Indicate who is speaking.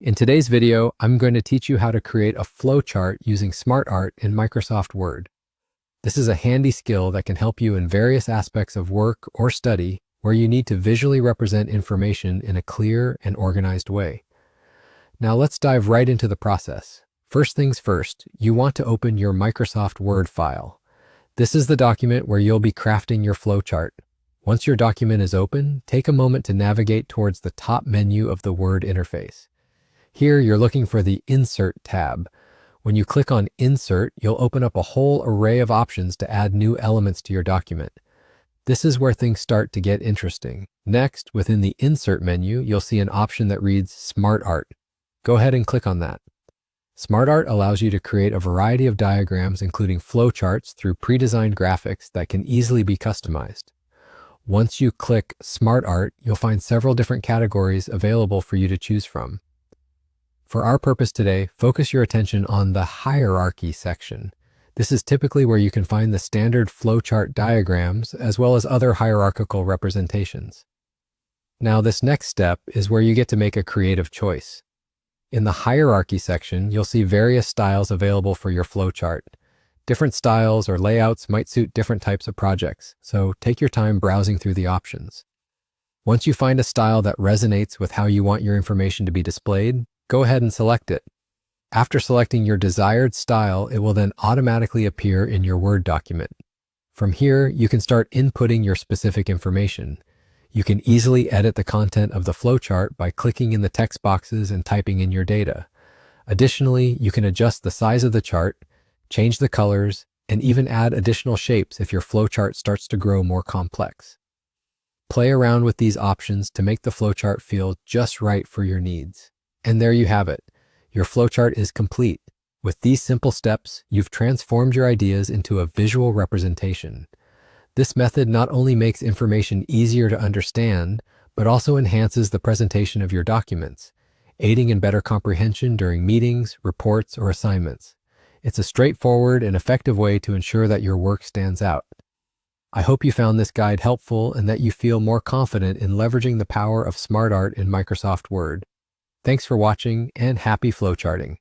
Speaker 1: In today's video, I'm going to teach you how to create a flowchart using SmartArt in Microsoft Word. This is a handy skill that can help you in various aspects of work or study where you need to visually represent information in a clear and organized way. Now let's dive right into the process. First things first, you want to open your Microsoft Word file. This is the document where you'll be crafting your flowchart. Once your document is open, take a moment to navigate towards the top menu of the Word interface. Here, you're looking for the Insert tab. When you click on Insert, you'll open up a whole array of options to add new elements to your document. This is where things start to get interesting. Next, within the Insert menu, you'll see an option that reads SmartArt. Go ahead and click on that. SmartArt allows you to create a variety of diagrams, including flowcharts, through pre-designed graphics that can easily be customized. Once you click SmartArt, you'll find several different categories available for you to choose from. For our purpose today, focus your attention on the Hierarchy section. This is typically where you can find the standard flowchart diagrams as well as other hierarchical representations. Now, this next step is where you get to make a creative choice. In the Hierarchy section, you'll see various styles available for your flowchart. Different styles or layouts might suit different types of projects, so take your time browsing through the options. Once you find a style that resonates with how you want your information to be displayed, go ahead and select it. After selecting your desired style, it will then automatically appear in your Word document. From here, you can start inputting your specific information. You can easily edit the content of the flowchart by clicking in the text boxes and typing in your data. Additionally, you can adjust the size of the chart, change the colors, and even add additional shapes if your flowchart starts to grow more complex. Play around with these options to make the flowchart feel just right for your needs. And there you have it. Your flowchart is complete. With these simple steps, you've transformed your ideas into a visual representation. This method not only makes information easier to understand, but also enhances the presentation of your documents, aiding in better comprehension during meetings, reports, or assignments. It's a straightforward and effective way to ensure that your work stands out. I hope you found this guide helpful and that you feel more confident in leveraging the power of SmartArt in Microsoft Word. Thanks for watching and happy flowcharting.